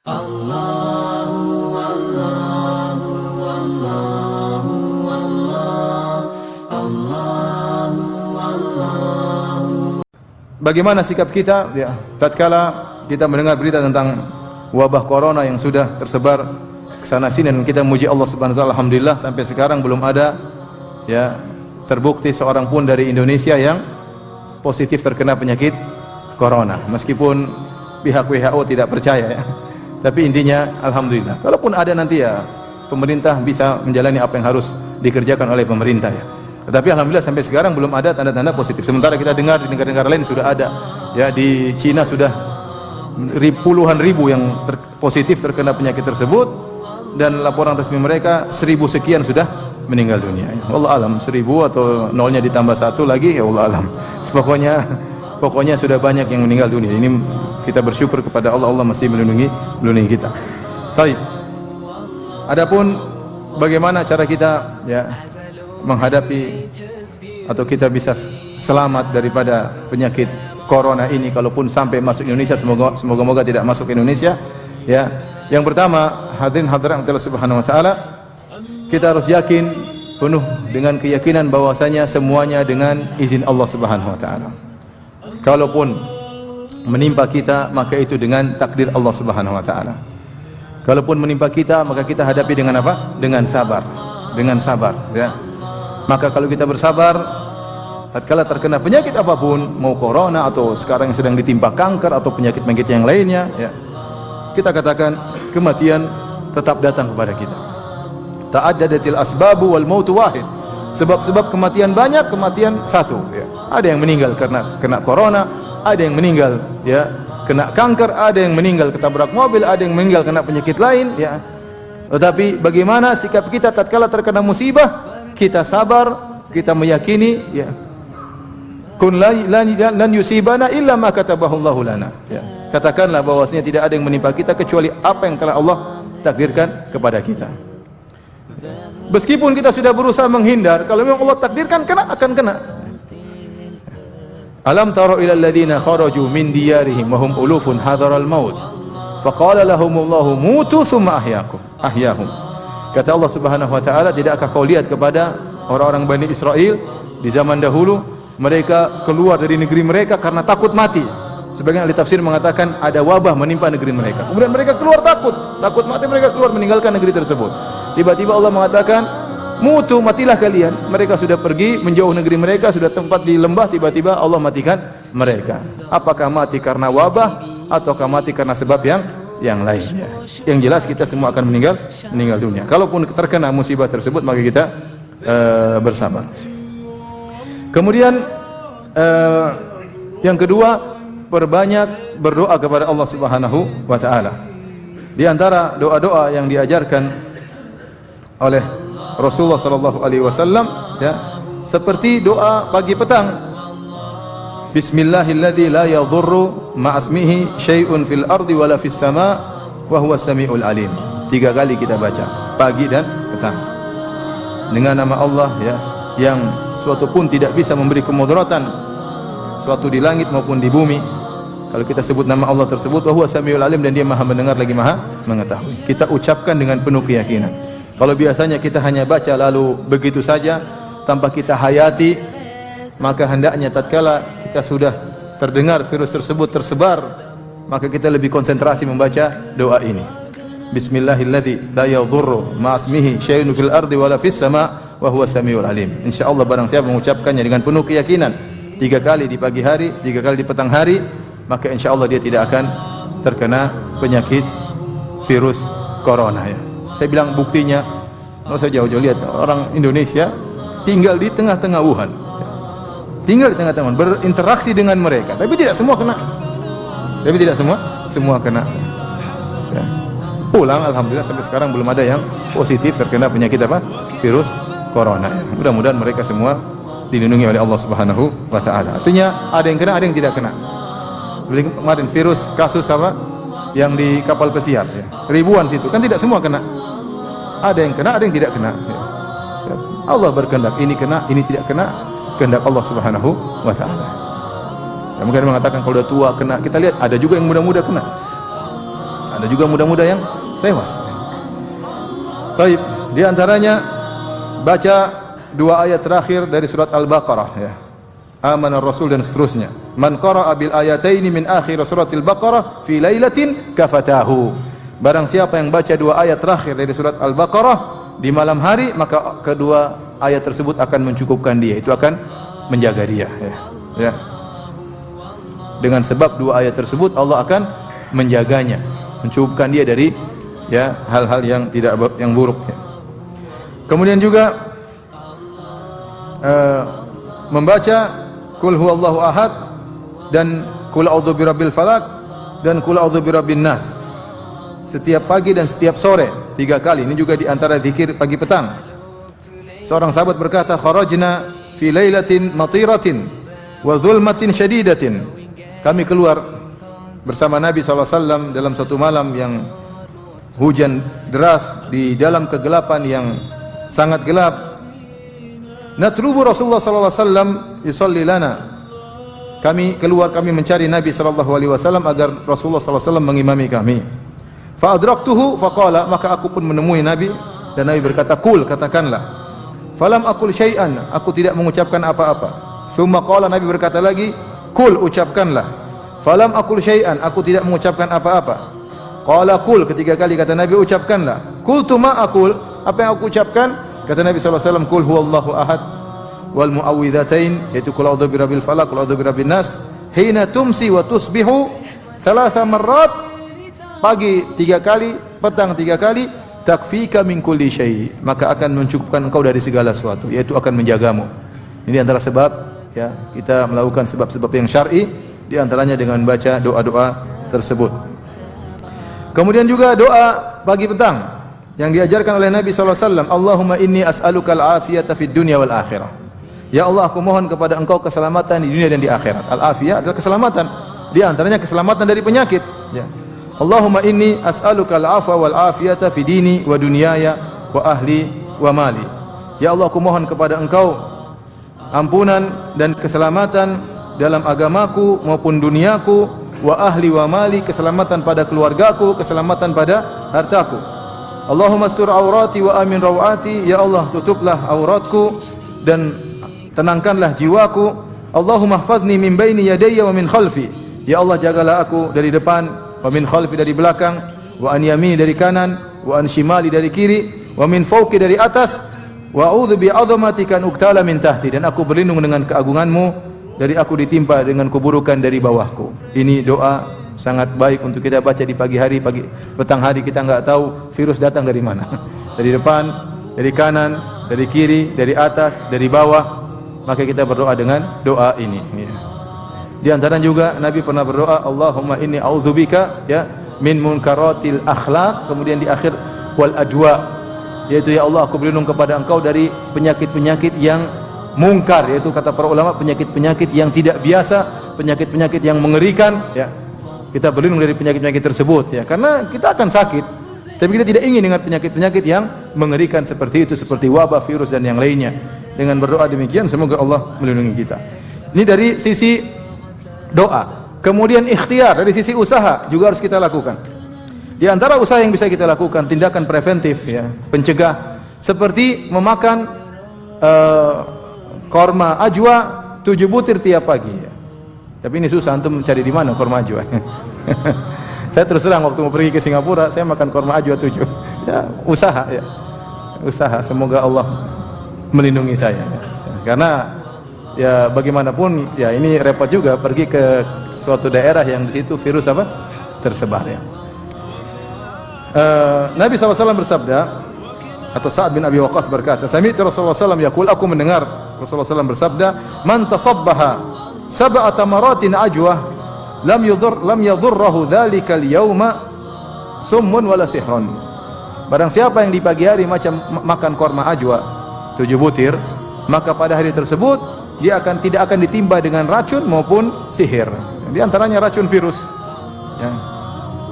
Bagaimana sikap kita ya tatkala kita mendengar berita tentang wabah corona yang sudah tersebar ke sana sini, dan kita memuji Allah Subhanahu wa taala, alhamdulillah sampai sekarang belum ada ya terbukti seorang pun dari Indonesia yang positif terkena penyakit corona, meskipun pihak WHO tidak percaya ya. Tapi intinya alhamdulillah. Kalaupun ada nanti ya pemerintah bisa menjalani apa yang harus dikerjakan oleh pemerintah ya. Tetapi alhamdulillah sampai sekarang belum ada tanda-tanda positif. Sementara kita dengar di negara-negara lain sudah ada. Ya, di Cina sudah puluhan ribu yang positif terkena penyakit tersebut, dan laporan resmi mereka 1000 sekian sudah meninggal dunia. Allah alam, 1000 atau nolnya ditambah 1 lagi, ya Allah alam. Pokoknya sudah banyak yang meninggal dunia. Ini kita bersyukur kepada Allah, Allah masih melindungi kita. Baik. Adapun bagaimana cara kita ya menghadapi atau kita bisa selamat daripada penyakit corona ini kalaupun sampai masuk Indonesia, semoga tidak masuk ke Indonesia ya. Yang pertama, hadirin hadirat Allah Subhanahu wa taala, kita harus yakin penuh dengan keyakinan bahwasanya semuanya dengan izin Allah Subhanahu wa taala. Kalaupun menimpa kita, maka itu dengan takdir Allah Subhanahu wa taala. Kalaupun menimpa kita, maka kita hadapi dengan apa? Dengan sabar. Dengan sabar ya. Maka kalau kita bersabar tatkala terkena penyakit apapun, mau corona atau sekarang yang sedang ditimpa kanker atau penyakit-penyakit yang lainnya ya, kita katakan kematian tetap datang kepada kita. Ta'addadatil asbabu wal mautu wahid. Sebab-sebab kematian banyak, kematian satu ya. Ada yang meninggal karena kena corona, ada yang meninggal ya kena kanker, ada yang meninggal ketabrak mobil, ada yang meninggal kena penyakit lain ya. Tetapi bagaimana sikap kita tatkala terkena musibah? Kita sabar, kita meyakini ya, kun lan yusibana illa ma katabahu Allahu lana ya. Katakanlah bahwasanya tidak ada yang menimpa kita kecuali apa yang telah Allah takdirkan kepada kita. Meskipun kita sudah berusaha menghindar, kalau memang Allah takdirkan kena, akan kena. Alam tara ila alladziina kharaju min diyarihim wa hum ulufun hadaral maut faqala lahumullahu mutu tsumma ahyahum. Kata Allah Subhanahu wa taala, tidakkah kau lihat kepada orang-orang Bani Israel di zaman dahulu, mereka keluar dari negeri mereka karena takut mati. Sebagian ahli tafsir mengatakan ada wabah menimpa negeri mereka. Kemudian mereka keluar takut mati, mereka keluar meninggalkan negeri tersebut. Tiba-tiba Allah mengatakan, mutu, matilah kalian. Mereka sudah pergi menjauh negeri mereka, sudah tempat di lembah, tiba-tiba Allah matikan mereka. Apakah mati karena wabah ataukah mati karena sebab yang lainnya? Yang jelas kita semua akan meninggal dunia. Kalaupun terkena musibah tersebut, maka kita bersabar. Kemudian yang kedua, perbanyak berdoa kepada Allah Subhanahu wa taala. Di antara doa-doa yang diajarkan oleh Rasulullah sallallahu alaihi wasallam ya, seperti doa pagi petang. Bismillahilladzi la yadhurru ma'asmihi syai'un fil ardi wala fis sama' wa huwa samiul alim. 3 kali kita baca pagi dan petang. Dengan nama Allah ya, yang suatu pun tidak bisa memberi kemudaratan, suatu di langit maupun di bumi. Kalau kita sebut nama Allah tersebut, wa huwa samiul alim, dan dia Maha mendengar lagi Maha mengetahui. Kita ucapkan dengan penuh keyakinan. Kalau biasanya kita hanya baca lalu begitu saja tanpa kita hayati, maka hendaknya tatkala kita sudah terdengar virus tersebut tersebar, maka kita lebih konsentrasi membaca doa ini. Bismillahilladzi la yadhurru ma'asmihi syai'un fil ardi wala fis sama' wa huwa samiul alim. Insyaallah barang siapa mengucapkannya dengan penuh keyakinan 3 kali di pagi hari, 3 kali di petang hari, maka insyaallah dia tidak akan terkena penyakit virus corona ya. Saya bilang buktinya, nggak usah jauh-jauh, lihat orang Indonesia tinggal di tengah-tengah Wuhan, tinggal di tengah-tengah, berinteraksi dengan mereka, tapi tidak semua kena. Kena. Ya. Pulang, alhamdulillah sampai sekarang belum ada yang positif terkena penyakit apa? Virus corona. Mudah-mudahan mereka semua dilindungi oleh Allah Subhanahu wa taala. Artinya ada yang kena, ada yang tidak kena. Seperti kemarin virus kasus apa? Yang di kapal pesiar ya. Ribuan situ, kan tidak semua kena. Ada yang kena, ada yang tidak kena. Ya. Allah berkehendak ini kena, ini tidak kena, kehendak Allah Subhanahu wa taala. Ya, mungkin mengatakan kalau sudah tua kena, kita lihat ada juga yang muda-muda kena. Ada juga muda-muda yang tewas. Baik, di antaranya baca 2 ayat terakhir dari surat Al-Baqarah ya. Amana Rasul dan seterusnya. Man qara'a bil ayataini min akhir suratil Baqarah fi lailatin kafatahu. Barang siapa yang baca 2 ayat terakhir dari surat Al-Baqarah di malam hari, maka kedua ayat tersebut akan mencukupkan dia. Itu akan menjaga dia ya. Dengan sebab 2 ayat tersebut Allah akan menjaganya, mencukupkan dia dari ya hal-hal yang tidak yang buruk ya. Kemudian juga membaca Qul huwallahu ahad dan Qul a'udzu birabbil falaq dan Qul a'udzu birabbin nas setiap pagi dan setiap sore 3 kali. Ini juga di antara zikir pagi petang. Seorang sahabat berkata, kharajna fi lailatin matiratin wa dhulmatin syadidatin. Kami keluar bersama Nabi SAW dalam suatu malam yang hujan deras, di dalam kegelapan yang sangat gelap. Natlubu Rasulullah sallallahu alaihi wasallam yusalli lana. Kami keluar, kami mencari Nabi sallallahu alaihi wasallam agar Rasulullah sallallahu alaihi wasallam mengimami kami. Fa adraktuhu faqala, maka aku pun menemui Nabi dan Nabi berkata, "Qul," katakanlah. Falam aqul syai'an, aku tidak mengucapkan apa-apa. Tsumma qala, Nabi berkata lagi, "Qul," ucapkanlah. Falam aqul syai'an, aku tidak mengucapkan apa-apa. Qala qul, ketiga kali kata Nabi, ucapkanlah. Qultu ma aqul, apa yang aku ucapkan? Kata Nabi sallallahu alaihi wasallam, "Qul huwallahu ahad wal muawwidzatain," yaitu qul a'udzu birabbil falaq, qul a'udzu birabbin nas, hina tumsi wa tusbihu 3 marrat, pagi 3 kali, petang 3 kali, takfika min kulli syai', maka akan mencukupkan engkau dari segala sesuatu, yaitu akan menjagamu. Ini antara sebab ya kita melakukan sebab-sebab yang syar'i, di antaranya dengan baca doa-doa tersebut. Kemudian juga doa pagi petang yang diajarkan oleh Nabi sallallahu alaihi wasallam, Allahumma inni as'alukal afiyata fid dunya wal akhirah. Ya Allah, aku mohon kepada Engkau keselamatan di dunia dan di akhirat. Al-afiyah adalah keselamatan, di antaranya keselamatan dari penyakit ya. Allahumma inni as'alukal afwa wal afiyata fi dini wa dunyaya wa ahli wa mali. Ya Allah, aku mohon kepada Engkau ampunan dan keselamatan dalam agamaku maupun duniaku, wa ahli wa mali, keselamatan pada keluargaku, keselamatan pada hartaku. Allahumma astur aurati wa amin rawati, ya Allah tutuplah auratku dan tenangkanlah jiwaku. Allahumma hfazni min baini yadayya wa min khalfi, ya Allah jagalah aku dari depan, wa min khalfi dari belakang, wa an yamini dari kanan, wa an shimali dari kiri, wa min fawqi dari atas, wa a'udzu bi 'azamatika an uqtala min tahti, dan aku berlindung dengan keagunganmu dari aku ditimpa dengan keburukan dari bawahku. Ini doa sangat baik untuk kita baca di pagi hari, petang hari. Kita enggak tahu virus datang dari mana. Dari depan, dari kanan, dari kiri, dari atas, dari bawah. Maka kita berdoa dengan doa ini. Di antara juga Nabi pernah berdoa, Allahumma inni a'udzubika ya min munkaratil akhlaq, kemudian di akhir wal adwa, yaitu ya Allah aku berlindung kepada Engkau dari penyakit-penyakit yang mungkar, yaitu kata para ulama penyakit-penyakit yang tidak biasa, penyakit-penyakit yang mengerikan ya. Kita berlindung dari penyakit-penyakit tersebut ya, karena kita akan sakit. Tapi kita tidak ingin dengan penyakit-penyakit yang mengerikan seperti itu, seperti wabah, virus dan yang lainnya. Dengan berdoa demikian semoga Allah melindungi kita. Ini dari sisi doa. Kemudian ikhtiar, dari sisi usaha juga harus kita lakukan. Di antara usaha yang bisa kita lakukan, tindakan preventif ya, pencegah, seperti memakan korma ajwa 7 butir tiap pagi ya. Tapi ini susah, antum mencari di mana korma ajwa. Saya terus terang waktu mau pergi ke Singapura, saya makan korma ajwa 7. Ya, usaha ya. Usaha, semoga Allah melindungi saya ya. Karena ya bagaimanapun ya ini repot juga pergi ke suatu daerah yang di situ virus apa? Tersebar ya. Nabi SAW bersabda, atau Sa'ad bin Abi Waqqas berkata, sami'tu Rasulullah SAW yaqul, aku mendengar Rasulullah SAW bersabda, man tasabbaha sab'ata maratin ajwah lam yadhurruhu dzalikal yauma summun wala sihrun. Barang siapa yang di pagi hari makan korma ajwa 7 butir, maka pada hari tersebut dia tidak akan ditimpa dengan racun maupun sihir. Di antaranya racun virus. Ya.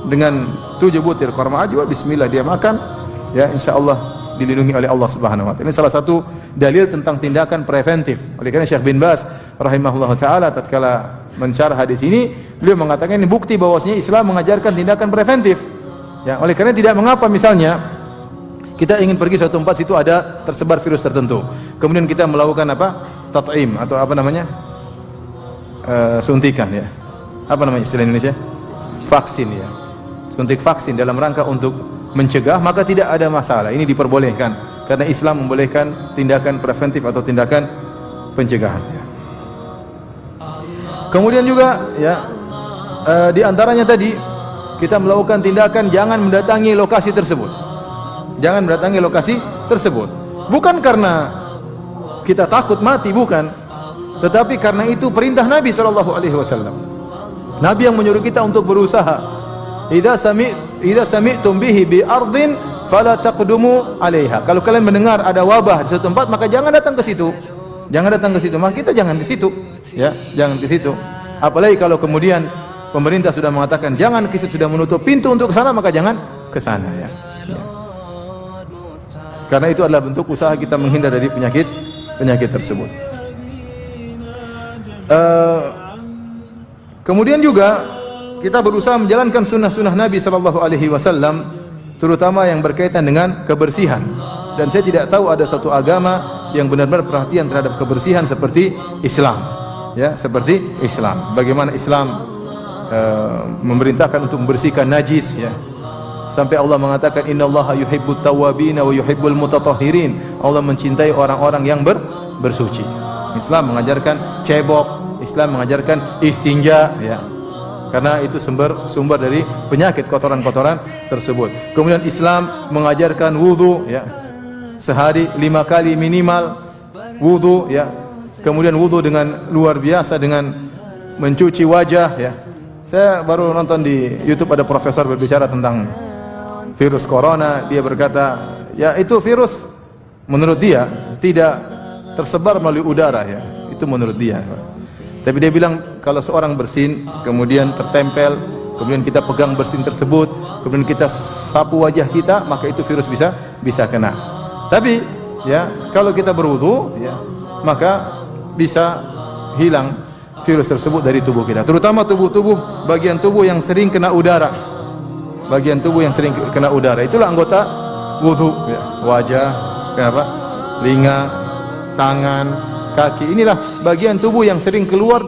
Dengan 7 butir korma ajwa, bismillah dia makan, ya insyaallah dilindungi oleh Allah Subhanahu wa taala. Ini salah satu dalil tentang tindakan preventif. Oleh karena Syekh bin Baz rahimahullah taala tatkala mensyarah hadis ini, beliau mengatakan ini bukti bahwasanya Islam mengajarkan tindakan preventif. Ya, oleh karena tidak mengapa misalnya kita ingin pergi suatu tempat, situ ada tersebar virus tertentu. Kemudian kita melakukan apa? Tat'im atau apa namanya? Suntikan ya. Apa namanya istilah Indonesia? Vaksin ya. Suntik vaksin dalam rangka untuk mencegah, maka tidak ada masalah. Ini diperbolehkan karena Islam membolehkan tindakan preventif atau tindakan pencegahan ya. Kemudian juga ya di antaranya tadi kita melakukan tindakan jangan mendatangi lokasi tersebut. Jangan mendatangi lokasi tersebut. Bukan karena kita takut mati, bukan. Tetapi karena itu perintah Nabi sallallahu alaihi wasallam. Nabi yang menyuruh kita untuk berusaha. Idza sami'tum bihi bi ardin fala taqdumu 'alaiha. Kalau kalian mendengar ada wabah di suatu tempat, maka jangan datang ke situ. Jangan datang ke situ. Maka kita jangan di situ, ya, jangan di situ. Apalagi kalau kemudian pemerintah sudah mengatakan jangan ke situ, sudah menutup pintu untuk ke sana, maka jangan ke sana ya. Karena itu adalah bentuk usaha kita menghindar dari penyakit tersebut. Kemudian juga kita berusaha menjalankan sunnah-sunnah Nabi sallallahu alaihi wasallam, terutama yang berkaitan dengan kebersihan. Dan saya tidak tahu ada suatu agama yang benar-benar perhatian terhadap kebersihan seperti Islam. Ya, seperti Islam. Bagaimana Islam memerintahkan untuk membersihkan najis ya. Sampai Allah mengatakan innallaha yuhibbut tawwabin wa yuhibbul mutatahhirin. Allah mencintai orang-orang yang bersuci. Islam mengajarkan cebok, Islam mengajarkan istinja ya. Karena itu sumber dari penyakit kotoran-kotoran tersebut. Kemudian Islam mengajarkan wudu ya. Sehari 5 kali minimal wudu ya. Kemudian wudu dengan luar biasa dengan mencuci wajah ya. Saya baru nonton di YouTube ada profesor berbicara tentang virus corona. Dia berkata, ya itu virus menurut dia tidak tersebar melalui udara ya. Itu menurut dia. Tapi dia bilang kalau seorang bersin kemudian tertempel, kemudian kita pegang bersin tersebut, kemudian kita sapu wajah kita, maka itu virus bisa kena. Tapi ya kalau kita berwudu ya, maka bisa hilang virus tersebut dari tubuh kita. Terutama tubuh bagian tubuh yang sering kena udara. Bagian tubuh yang sering kena udara itulah anggota wudu ya. Wajah, kenapa? Telinga, tangan, kaki. Inilah bagian tubuh yang sering keluar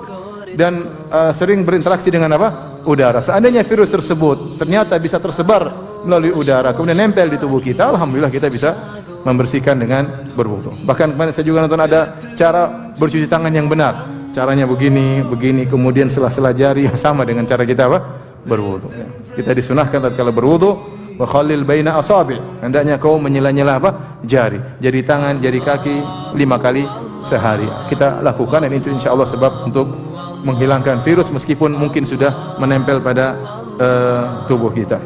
dan sering berinteraksi dengan apa? Udara. Seandainya virus tersebut ternyata bisa tersebar melalui udara, kemudian nempel di tubuh kita, alhamdulillah kita bisa membersihkan dengan berwudu. Bahkan kemarin saya juga nonton ada cara bercuci tangan yang benar. Caranya begini, kemudian sela-sela jari yang sama dengan cara kita apa? Berwudu. Ya. Kita disunahkan tatkala berwudu wa khalil baina asabi'. Hendaknya kau menyela-nyela apa? Jari tangan, jari kaki 5 kali sehari. Kita lakukan dan itu insyaallah sebab untuk menghilangkan virus meskipun mungkin sudah menempel pada tubuh kita.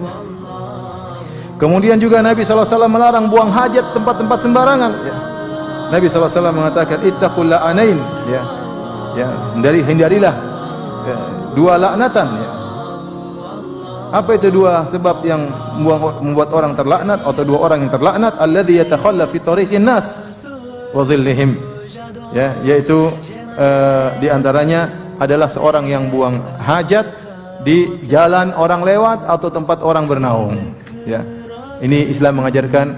Kemudian juga Nabi SAW melarang buang hajat tempat-tempat sembarangan ya. Nabi SAW mengatakan ittaqul la'anain ya. Ya, hindarilah ya, 2 laknatan ya. Apa itu 2 sebab yang membuat orang terlaknat atau 2 orang yang terlaknat? Alladzi yatakhalla fi tariqin nas wa dhillihim. Ya, yaitu di antaranya adalah seorang yang buang hajat di jalan orang lewat atau tempat orang bernaung. Ya. Ini Islam mengajarkan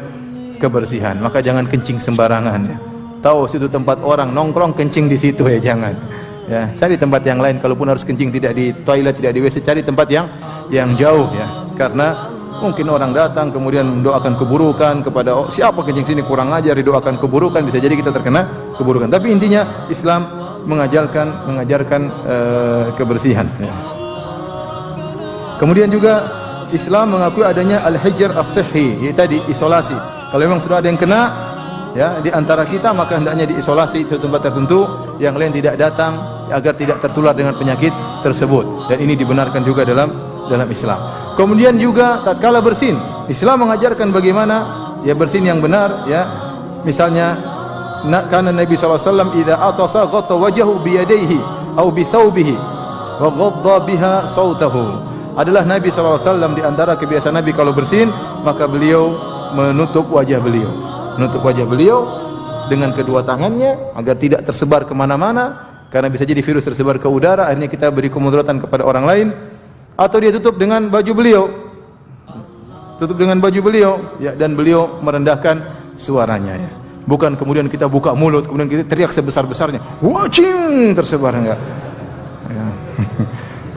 kebersihan, maka jangan kencing sembarangan ya. Tahu situ tempat orang nongkrong, kencing di situ ya jangan. Ya, cari tempat yang lain. Kalaupun harus kencing tidak di toilet, tidak di WC, cari tempat yang jauh ya. Karena mungkin orang datang kemudian mendoakan keburukan kepada siapa kencing sini kurang ajar, didoakan keburukan, bisa jadi kita terkena keburukan. Tapi intinya Islam mengajarkan kebersihan ya. Kemudian juga Islam mengakui adanya al-hijr as-sihhi, yaitu tadi isolasi. Kalau memang sudah ada yang kena ya di antara kita, maka hendaknya diisolasi di tempat tertentu, yang lain tidak datang agar tidak tertular dengan penyakit tersebut. Dan ini dibenarkan juga dalam Islam. Kemudian juga tatkala bersin, Islam mengajarkan bagaimana ya bersin yang benar ya. Misalnya karena Nabi SAW idza atasa ghatta wajhahu bi yadayhi aw bi thawbihi wa ghadda biha sautahu. Adalah Nabi SAW di antara kebiasaan Nabi kalau bersin, maka beliau menutup wajah beliau dengan kedua tangannya agar tidak tersebar kemana-mana, karena bisa jadi virus tersebar ke udara, akhirnya kita beri kemudaratan kepada orang lain. Atau dia tutup dengan baju beliau tutup dengan baju beliau, ya, dan beliau merendahkan suaranya, ya. Bukan kemudian kita buka mulut, kemudian kita teriak sebesar-besarnya, wacing, tersebar, enggak. Ya.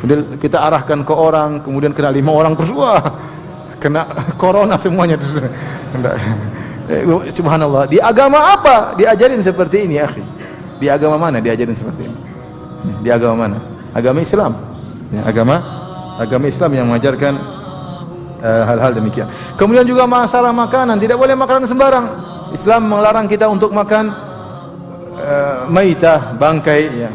Kemudian kita arahkan ke orang, kemudian kena 5 orang terus, wah, kena corona semuanya terus. Enggak. Subhanallah. Di agama apa diajarin seperti ini, akhi? Di agama mana diajarin seperti ini? Di agama mana? Agama Islam. Ya, agama Islam yang mengajarkan hal-hal demikian. Kemudian juga masalah makanan, tidak boleh makanan sembarang. Islam melarang kita untuk makan maitah, bangkai, ya.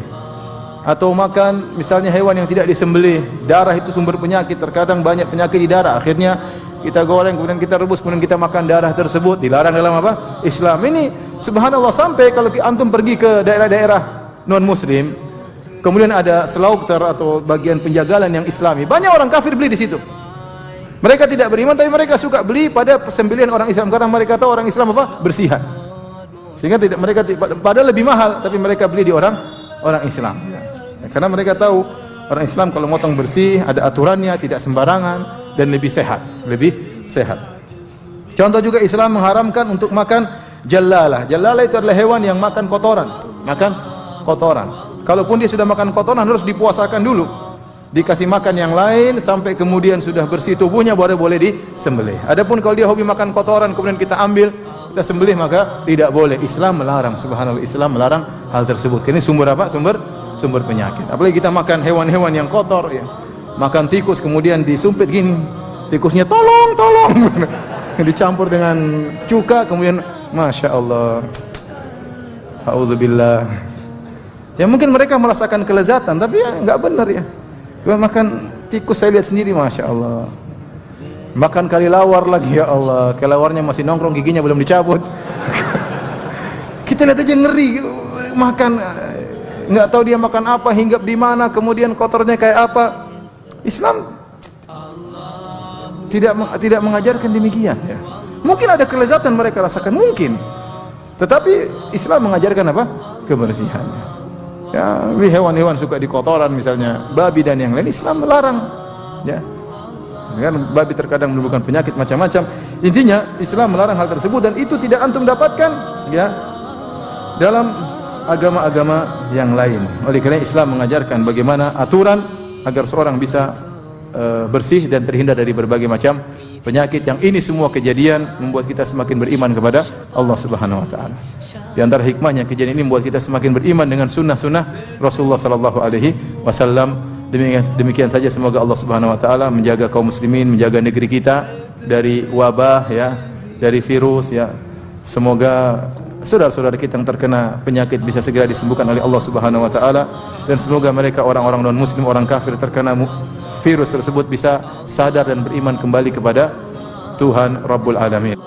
Atau makan misalnya hewan yang tidak disembelih. Darah itu sumber penyakit, terkadang banyak penyakit di darah. Akhirnya kita goreng, kemudian kita rebus, kemudian kita makan darah tersebut. Dilarang dalam apa? Islam. Ini subhanallah, sampai kalau antum pergi ke daerah-daerah non muslim, kemudian ada slaughter atau bagian penjagalan yang islami, banyak orang kafir beli di situ. Mereka tidak beriman, tapi mereka suka beli pada sembelihan orang Islam karena mereka tahu orang Islam apa? Bersihan. Sehingga tidak, mereka padahal lebih mahal, tapi mereka beli di orang Islam. Ya. Karena mereka tahu orang Islam kalau motong bersih, ada aturannya, tidak sembarangan, dan lebih sehat. Contoh juga Islam mengharamkan untuk makan jalalah. Jalalah itu adalah hewan yang makan kotoran. Kalaupun dia sudah makan kotoran, harus dipuasakan dulu. Dikasih makan yang lain sampai kemudian sudah bersih tubuhnya baru boleh disembelih. Adapun kalau dia hobi makan kotoran kemudian kita ambil, kita sembelih, maka tidak boleh. Islam melarang, subhanallah, Islam melarang hal tersebut. Ini sumber apa? Sumber penyakit. Apalagi kita makan hewan-hewan yang kotor, ya. Makan tikus kemudian disumpit gini. Tikusnya tolong. Dicampur dengan cuka kemudian masya Allah. Auzubillah. Ya mungkin mereka merasakan kelezatan, tapi ya enggak benar, ya. Makan tikus saya lihat sendiri, masya Allah. Makan kelelawar lagi, ya Allah. Kelelawarnya masih nongkrong, giginya belum dicabut. Kita lihat aja ngeri. Makan, nggak tahu dia makan apa, hinggap di mana, kemudian kotornya kayak apa. Islam tidak mengajarkan demikian, ya. Mungkin ada kelezatan mereka rasakan, mungkin. Tetapi Islam mengajarkan apa? Kebersihannya. Ya, hewan-hewan suka di kotoran, misalnya babi dan yang lain, Islam melarang, ya. Kan babi terkadang menimbulkan penyakit macam-macam. Intinya Islam melarang hal tersebut, dan itu tidak antum dapatkan, ya, dalam agama-agama yang lain. Oleh karena Islam mengajarkan bagaimana aturan agar seorang bisa bersih dan terhindar dari berbagai macam penyakit. Yang ini semua kejadian membuat kita semakin beriman kepada Allah Subhanahu wa taala. Di antara hikmahnya kejadian ini membuat kita semakin beriman dengan sunnah-sunnah Rasulullah sallallahu alaihi wasallam. Demikian saja, semoga Allah Subhanahu wa taala menjaga kaum muslimin, menjaga negeri kita dari wabah, ya, dari virus, ya. Semoga saudara-saudara kita yang terkena penyakit bisa segera disembuhkan oleh Allah Subhanahu wa taala, dan semoga mereka orang-orang non muslim, orang kafir terkena virus tersebut bisa sadar dan beriman kembali kepada Tuhan Rabbul Alamin.